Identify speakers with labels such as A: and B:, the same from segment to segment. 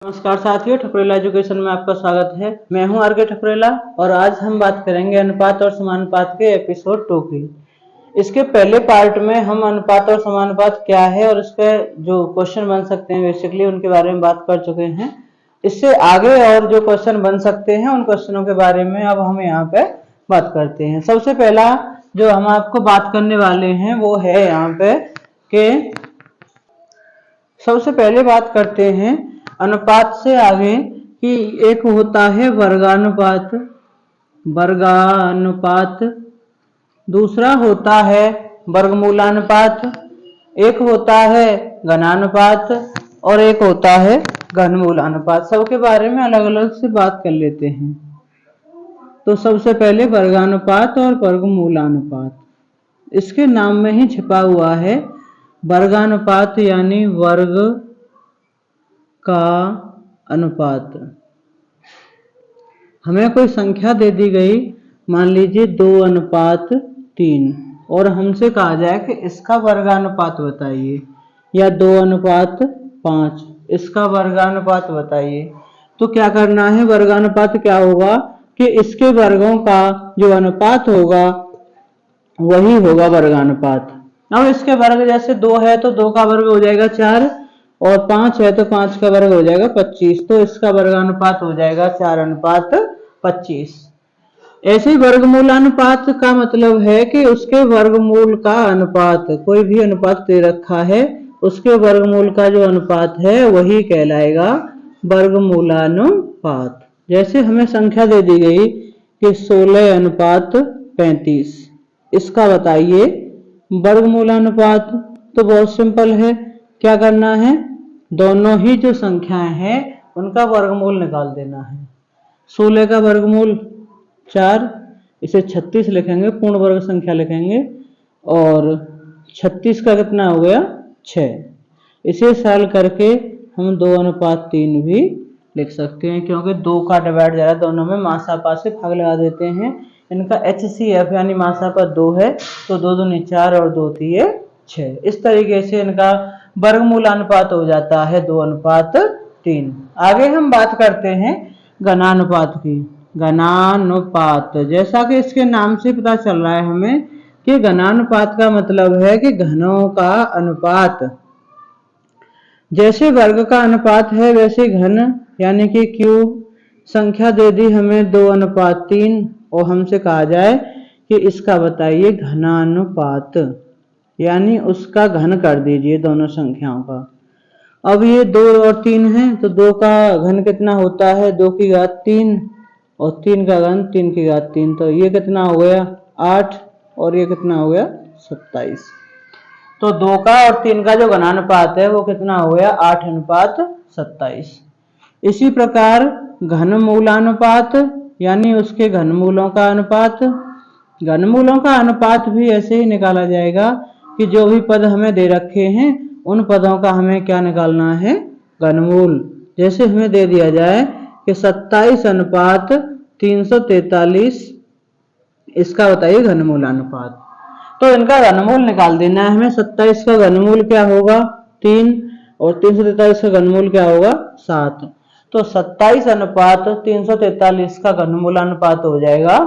A: नमस्कार साथियों, ठकुरेला एजुकेशन में आपका स्वागत है। मैं हूं आर के ठकुरेला और आज हम बात करेंगे अनुपात और समानुपात के एपिसोड 2 की। इसके पहले पार्ट में हम अनुपात और समानुपात क्या है और इसके जो क्वेश्चन बन सकते हैं बेसिकली उनके बारे में बात कर चुके हैं। इससे आगे और जो क्वेश्चन बन सकते हैं उन क्वेश्चनों के बारे में अब हम यहाँ पे बात करते हैं। सबसे पहला जो हम आपको बात करने वाले हैं वो है यहाँ पे कि सबसे पहले बात करते हैं अनुपात से आगे कि एक होता है वर्गानुपात, दूसरा होता है वर्गमूलानुपात, एक होता है घनानुपात और एक होता है घनमूलानुपात। सबके बारे में अलग अलग से बात कर लेते हैं। तो सबसे पहले वर्गानुपात और वर्गमूलानुपात, इसके नाम में ही छिपा हुआ है वर्गानुपात यानी वर्ग का अनुपात। हमें कोई संख्या दे दी गई, मान लीजिए 2:3 और हमसे कहा जाए कि इसका वर्गानुपात बताइए या 2:5 इसका वर्गानुपात बताइए। तो क्या करना है, वर्गानुपात क्या होगा कि इसके वर्गों का जो अनुपात होगा वही होगा वर्गानुपात। अब इसके वर्ग जैसे 2 है तो 2 का वर्ग हो जाएगा 4 और 5 है तो 5 का वर्ग हो जाएगा 25। तो इसका वर्गानुपात हो जाएगा 4:25। ऐसे ही वर्गमूलानुपात का मतलब है कि उसके वर्गमूल का अनुपात, कोई भी अनुपात दे रखा है उसके वर्गमूल का जो अनुपात है वही कहलाएगा वर्गमूलानुपात। जैसे हमें संख्या दे दी गई कि 16:35, इसका बताइए वर्गमूलानुपात। तो बहुत सिंपल है, क्या करना है, दोनों ही जो संख्याएं हैं उनका वर्गमूल निकाल देना है। 16 का वर्गमूल 4, इसे 36 लिखेंगे, पूर्ण वर्ग संख्या लिखेंगे, और 36 का कितना हो गया 6। इसे सरल करके हम 2:3 भी लिख सकते हैं, क्योंकि 2 का डिवाइड ज़्यादा दोनों में मासापा से भाग लगा देते हैं। इनका HCF यानी मासापा 2 है तो 2 दूनी 4 और 2 3 6। इस तरीके से इनका वर्गमूलानुपात हो जाता है 2:3। आगे हम बात करते हैं घनानुपात की। घनानुपात, जैसा कि इसके नाम से पता चल रहा है हमें कि घनानुपात का मतलब है कि घनों का अनुपात। जैसे वर्ग का अनुपात है वैसे घन यानी कि क्यूब। संख्या दे दी हमें 2:3 और हमसे कहा जाए कि इसका बताइए घनानुपात, यानी उसका घन कर दीजिए दोनों संख्याओं का। अब ये 2 और 3 है तो 2 का घन कितना होता है 2 की घात 3 और 3 का घन 3 की घात 3। तो ये कितना हो गया 8 और ये कितना हो गया 27। तो 2 का और 3 का जो घनानुपात है वो कितना हो गया 8:27। इसी प्रकार घनमूलानुपात यानी उसके घनमूलों का अनुपात। घनमूलों का अनुपात भी ऐसे ही निकाला जाएगा कि जो भी पद हमें दे रखे हैं उन पदों का हमें क्या निकालना है, घनमूल। जैसे हमें दे दिया जाए कि 27:343, इसका बताइए घनमूलानुपात। तो इनका घनमूल निकाल देना है हमें। 27 का घनमूल क्या होगा 3 और 343 का घनमूल क्या होगा 7। तो 27:343 का घनमूलानुपात हो जाएगा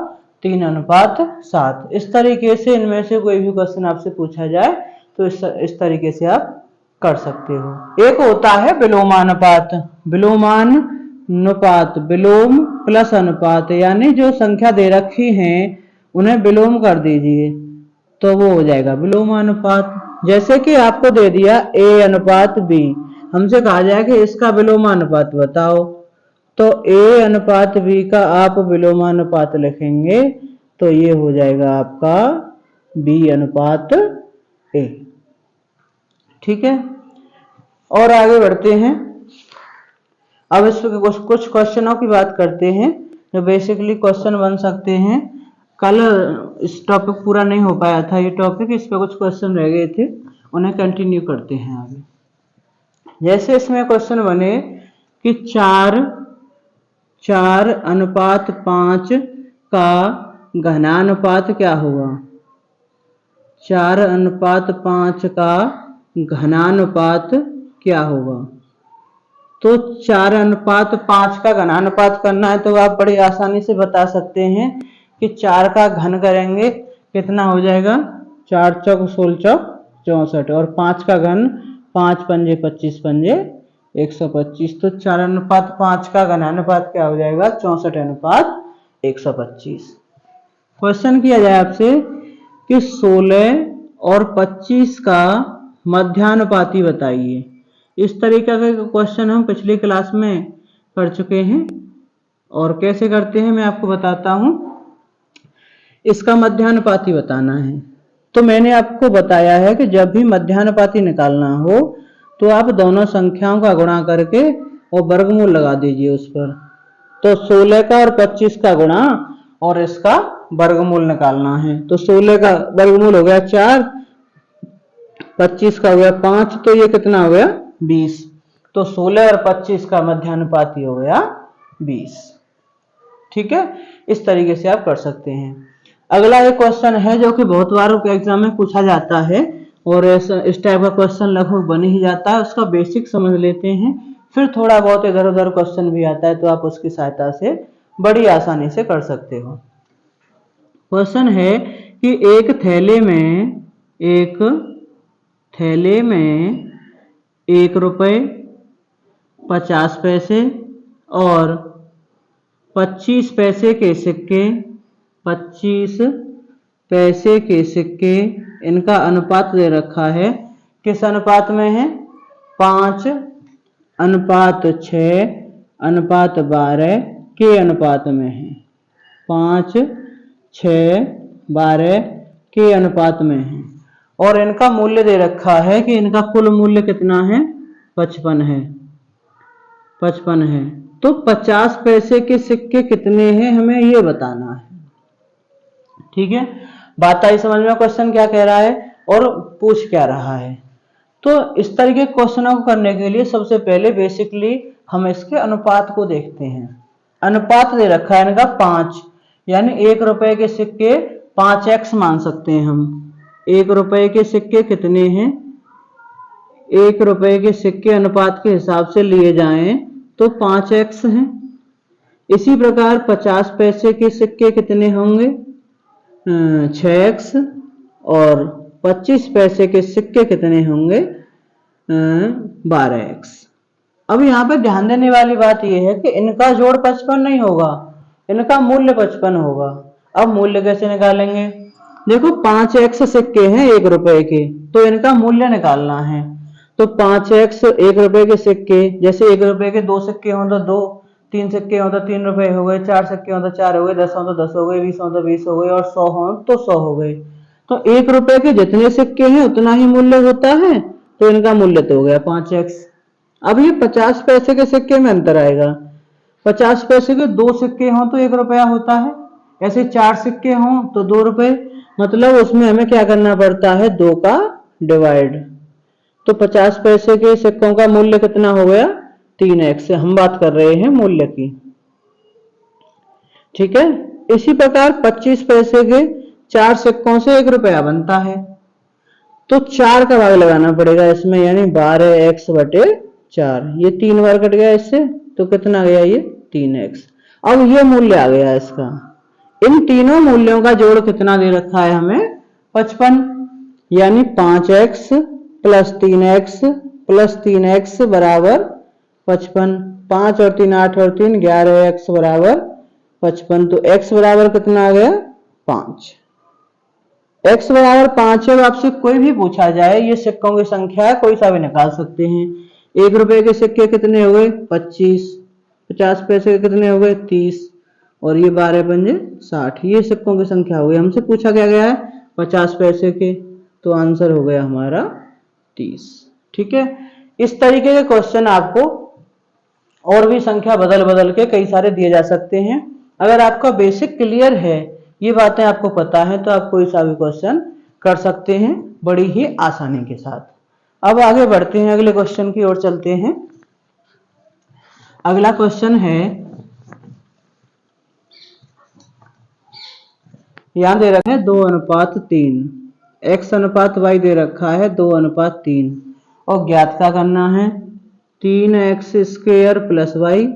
A: 3:7। इस तरीके से इनमें से कोई भी क्वेश्चन आपसे पूछा जाए तो इस तरीके से आप कर सकते हो। एक होता है विलोमानुपात। विलोमानुपात, विलोम प्लस अनुपात, यानी जो संख्या दे रखी है उन्हें विलोम कर दीजिए तो वो हो जाएगा विलोमानुपात। जैसे कि आपको दे दिया A:B, हमसे कहा जाए कि इसका विलोमानुपात बताओ। तो A:B का आप विलोमानुपात लिखेंगे तो ये हो जाएगा आपका B:A। ठीक है, और आगे बढ़ते हैं। अब इस पर कुछ क्वेश्चनों की बात करते हैं जो बेसिकली क्वेश्चन बन सकते हैं। कल इस टॉपिक पूरा नहीं हो पाया था ये टॉपिक, इस पर कुछ क्वेश्चन रह गए थे, उन्हें कंटिन्यू करते हैं आगे। जैसे इसमें क्वेश्चन बने कि 4:5 का घनानुपात क्या होगा। 4:5 का घनानुपात क्या होगा। तो 4:5 का घनानुपात करना है तो आप बड़ी आसानी से बता सकते हैं कि 4 का घन करेंगे कितना हो जाएगा, 4 चौक 16 चौक 64 और 5 का घन 5 पंजे 25 पंजे 125। तो 4:5 का घनानुपात क्या हो जाएगा, 64:125। क्वेश्चन किया जाए आपसे कि 16 और 25 का मध्यानुपाती बताइए। इस तरीके का क्वेश्चन हम पिछली क्लास में कर चुके हैं और कैसे करते हैं मैं आपको बताता हूं। इसका मध्यानुपाती बताना है तो मैंने आपको बताया है कि जब भी मध्यानुपाती निकालना हो तो आप दोनों संख्याओं का गुणा करके और वर्गमूल लगा दीजिए उस पर। तो 16 का और 25 का गुणा और इसका वर्गमूल निकालना है। तो 16 का वर्गमूल हो गया 4, 25 का हो गया 5, तो ये कितना हो गया 20। तो 16 और 25 का मध्यानुपाती हो गया 20। ठीक है, इस तरीके से आप कर सकते हैं। अगला एक क्वेश्चन है जो कि बहुत बार एग्जाम में पूछा जाता है और इस टाइप का क्वेश्चन लगभग बन ही जाता है। उसका बेसिक समझ लेते हैं, फिर थोड़ा बहुत इधर उधर क्वेश्चन भी आता है तो आप उसकी सहायता से बड़ी आसानी से कर सकते हो। क्वेश्चन है कि एक थैले में 1 रुपये 50 पैसे और 25 पैसे के सिक्के, 25 पैसे के सिक्के, इनका अनुपात दे रखा है। किस अनुपात में है, 5:6:12 के अनुपात में है। 5:6:12 के अनुपात में है और इनका मूल्य दे रखा है कि इनका कुल मूल्य कितना है, 55 है। 55 है तो 50 पैसे के सिक्के कितने हैं हमें ये बताना है। ठीक है, बात आई समझ में क्वेश्चन क्या कह रहा है और पूछ क्या रहा है। तो इस तरीके के क्वेश्चनों को करने के लिए सबसे पहले बेसिकली हम इसके अनुपात को देखते हैं। अनुपात दे रखा है इनका 5, यानी 1 रुपए के सिक्के 5x मान सकते हैं हम। 1 रुपए के सिक्के कितने हैं, 1 रुपए के सिक्के अनुपात के हिसाब से लिए जाएं तो 5x हैं। इसी प्रकार 50 पैसे के सिक्के कितने होंगे, 6x और 25 पैसे के सिक्के कितने होंगे, 12x। अब यहाँ पे ध्यान देने वाली बात यह है कि इनका जोड़ 55 नहीं होगा, इनका मूल्य 55 होगा। अब मूल्य कैसे निकालेंगे, देखो 5x सिक्के हैं 1 रुपए के तो इनका मूल्य निकालना है। तो 5x 1 रुपए के सिक्के, जैसे 1 रुपए के 2 सिक्के हों तो 2, 3 सिक्के हों तो 3 रुपए हो गए, 4 सिक्के हों तो 4 हो गए, 10 हों तो 10 हो गए, 20 हों तो 20 हो गए और 100 हों तो 100 हो गए। तो 1 रुपए के जितने सिक्के हैं उतना ही मूल्य होता है, तो इनका मूल्य तो हो गया 5x। अब ये 50 पैसे के सिक्के में अंतर आएगा। 50 पैसे के 2 सिक्के हों तो 1 रुपया होता है, ऐसे 4 सिक्के हों तो 2 रुपए, मतलब उसमें हमें क्या करना पड़ता है, 2 का डिवाइड। तो 50 पैसे के सिक्कों का मूल्य कितना हो गया, 3x। हम बात कर रहे हैं मूल्य की। ठीक है, इसी प्रकार 25 पैसे के 4 सिक्कों से 1 रुपया बनता है तो 4 का भाग लगाना पड़ेगा इसमें, यानी 12x/4। ये 3 बार कट गया इससे तो कितना गया, ये 3x। अब ये मूल्य आ गया इसका। इन तीनों मूल्यों का जोड़ कितना दे रखा है हमें, 55, यानी 5x + 3x + 3x बराबर 55। 5 और 3 8 और 3 11x बराबर 55। तो x बराबर कितना आ गया, 5। x बराबर 5 है। आपसे कोई भी पूछा जाए, ये सिक्कों की संख्या है, कोई सा भी निकाल सकते हैं। 1 रुपए के सिक्के कितने हो गए, 25। 50 पैसे के कितने हो गए, 30 और ये 12 पंजे 60। ये सिक्कों की संख्या हो गई। हमसे पूछा क्या गया है, 50 पैसे के, तो आंसर हो गया हमारा 30। ठीक है, इस तरीके के क्वेश्चन आपको और भी संख्या बदल बदल के कई सारे दिए जा सकते हैं। अगर आपका बेसिक क्लियर है, ये बातें आपको पता है, तो आप कोई सा भी क्वेश्चन कर सकते हैं बड़ी ही आसानी के साथ। अब आगे बढ़ते हैं, अगले क्वेश्चन की ओर चलते हैं। अगला क्वेश्चन है, यहां दे रखा है 2:3, x अनुपात y दे रखा है 2:3 और ज्ञात का करना है। 3x² प्लस वाई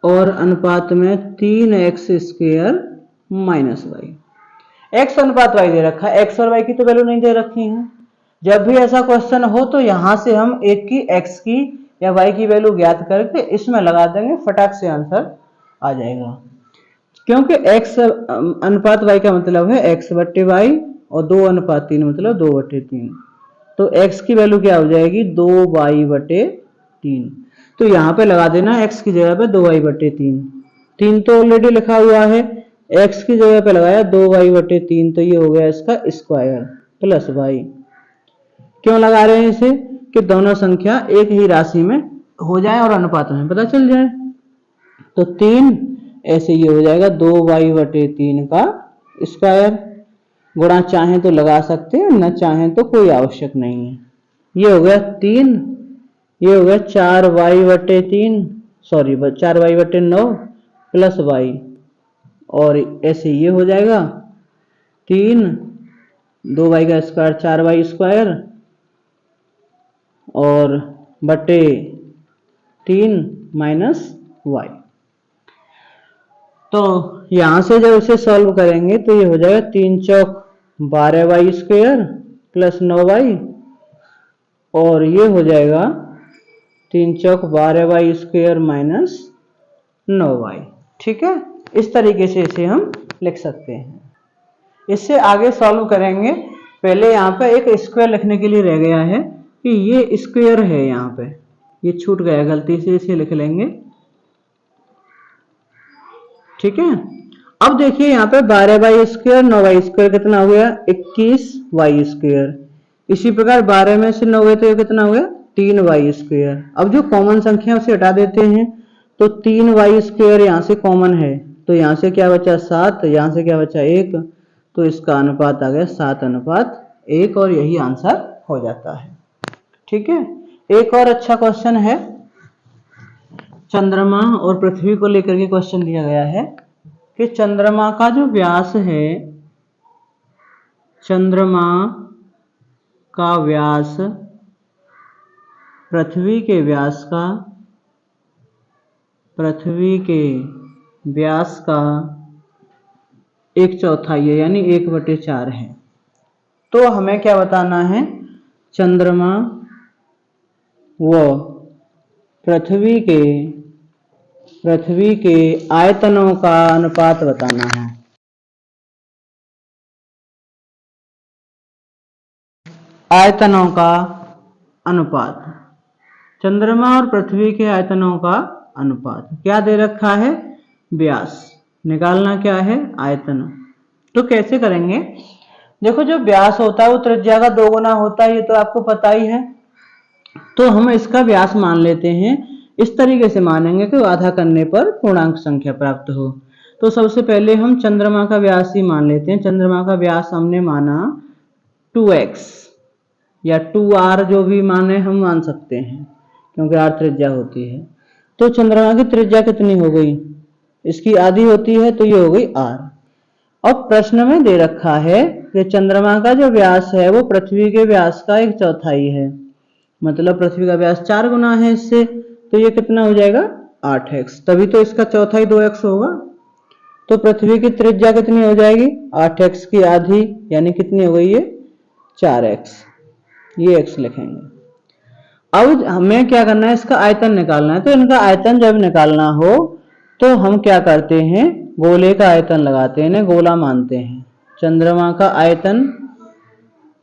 A: और अनुपात में 3x² माइनस वाई। x अनुपात y दे रखा है, x और y की तो वैल्यू नहीं दे रखी है। जब भी ऐसा क्वेश्चन हो तो यहां से हम एक की x की या y की वैल्यू ज्ञात करके इसमें लगा देंगे, फटाक से आंसर आ जाएगा। क्योंकि x अनुपात y का मतलब है x/y और 2:3 मतलब 2/3। तो x की वैल्यू क्या हो जाएगी 2y/3। तो यहाँ पे लगा देना x की जगह पे 2y/3। 3 तो ऑलरेडी लिखा हुआ है, x की जगह पे लगाया 2y/3, तो ये हो गया इसका स्क्वायर प्लस y। क्यों लगा रहे हैं इसे कि दोनों संख्या एक ही राशि में हो जाए और अनुपात में पता चल जाए। तो 3 ऐसे ये हो जाएगा 2y/3 का स्क्वायर। गुणा चाहें तो लगा सकते हैं, न चाहें तो कोई आवश्यक नहीं है। ये हो गया 3, ये हो गया 4y/3, sorry 4y/9 plus y, और ऐसे ये हो जाएगा 3, 2y का स्क्वायर 4y स्क्वायर और बटे 3 माइनस y। तो यहां से जब इसे सॉल्व करेंगे तो ये हो जाएगा 3 चौक 12y² प्लस 9y, और ये हो जाएगा 3 चौक 12y² माइनस 9y। ठीक है, इस तरीके से इसे हम लिख सकते हैं। इससे आगे सॉल्व करेंगे। पहले यहाँ पे एक स्क्वायर लिखने के लिए रह गया है कि ये स्क्वायर है, यहाँ पे ये छूट गया गलती से, इसे लिख लेंगे। ठीक है, अब देखिए यहाँ पे 12y² 9y² कितना हो गया 21y²। इसी प्रकार 12 में से 9 गए तो ये कितना हो गया 3y²। अब जो कॉमन संख्या उसे हटा देते हैं, तो 3y² यहाँ से कॉमन है, तो यहाँ से क्या बचा 7, यहाँ से क्या बचा 1, तो इसका अनुपात आ गया 7:1 और यही आंसर हो जाता है। ठीक है, एक और अच्छा क्वेश्चन है, चंद्रमा और पृथ्वी को लेकर के क्वेश्चन दिया गया है कि चंद्रमा का जो व्यास है, चंद्रमा का व्यास पृथ्वी के व्यास का 1/4 है, यानी 1/4 है। तो हमें क्या बताना है, चंद्रमा व पृथ्वी के आयतनों का अनुपात बताना है। आयतनों का अनुपात, चंद्रमा और पृथ्वी के आयतनों का अनुपात क्या दे रखा है, व्यास। निकालना क्या है, आयतन। तो कैसे करेंगे, देखो जो व्यास होता है वो त्रिज्या का 2 गुना होता है, ये तो आपको पता ही है। तो हम इसका व्यास मान लेते हैं, इस तरीके से मानेंगे कि आधा करने पर पूर्णांक संख्या प्राप्त हो। तो सबसे पहले हम चंद्रमा का व्यास ही मान लेते हैं। चंद्रमा का व्यास हमने माना 2x या 2r, जो भी माने हम मान सकते हैं, क्योंकि r त्रिज्या होती है। तो चंद्रमा की त्रिज्या कितनी हो गई, इसकी आधी होती है, तो ये हो गई r। अब प्रश्न में दे रखा है कि चंद्रमा का जो व्यास है वो पृथ्वी के व्यास का 1/4 है, मतलब पृथ्वी का व्यास 4 गुना है इससे, तो ये कितना हो जाएगा 8x, तभी तो इसका चौथाई 2x होगा। तो पृथ्वी की त्रिज्या कितनी हो जाएगी 8x की आधी, यानी कितनी हो गई ये 4x, ये x लिखेंगे। अब हमें क्या करना है, इसका आयतन निकालना है। तो इनका आयतन जब निकालना हो तो हम क्या करते हैं, गोले का आयतन लगाते हैं, गोला मानते हैं। चंद्रमा का आयतन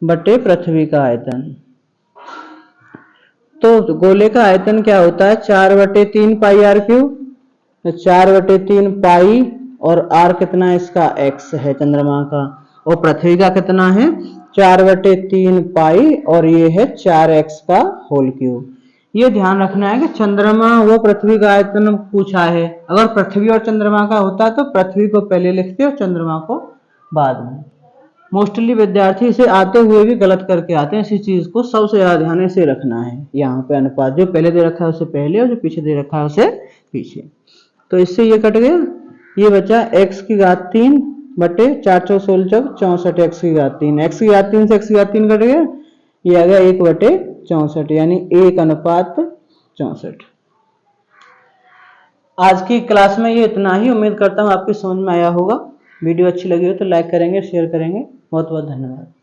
A: बटे पृथ्वी का आयतन, तो गोले का आयतन क्या होता है 4/3 पाई r³। तो 4/3 पाई, और r कितना है इसका x है चंद्रमा का, और पृथ्वी का कितना है 4/3 पाई, और ये है 4x का होल क्यूब। ये ध्यान रखना है कि चंद्रमा व पृथ्वी का आयतन पूछा है। अगर पृथ्वी और चंद्रमा का होता तो पृथ्वी को पहले लिखते और चंद्रमा को बाद में। मोस्टली विद्यार्थी इसे आते हुए भी गलत करके आते हैं, इसी चीज को सबसे ज्यादा ध्यान से रखना है। यहाँ पे अनुपात जो पहले दे रखा है उसे पहले, और जो पीछे दे रखा है उसे पीछे। तो इससे ये कट गया, ये बचा x³ बटे 4 चौक 16 चौक 64 x³। x³ से x³ कट गया, ये आ गया 1/64, यानी 1:1 64। आज की क्लास में ये इतना ही। उम्मीद करता हूँ आपकी समझ में आया होगा। वीडियो अच्छी लगी हो तो लाइक करेंगे, शेयर करेंगे। बहुत बहुत धन्यवाद।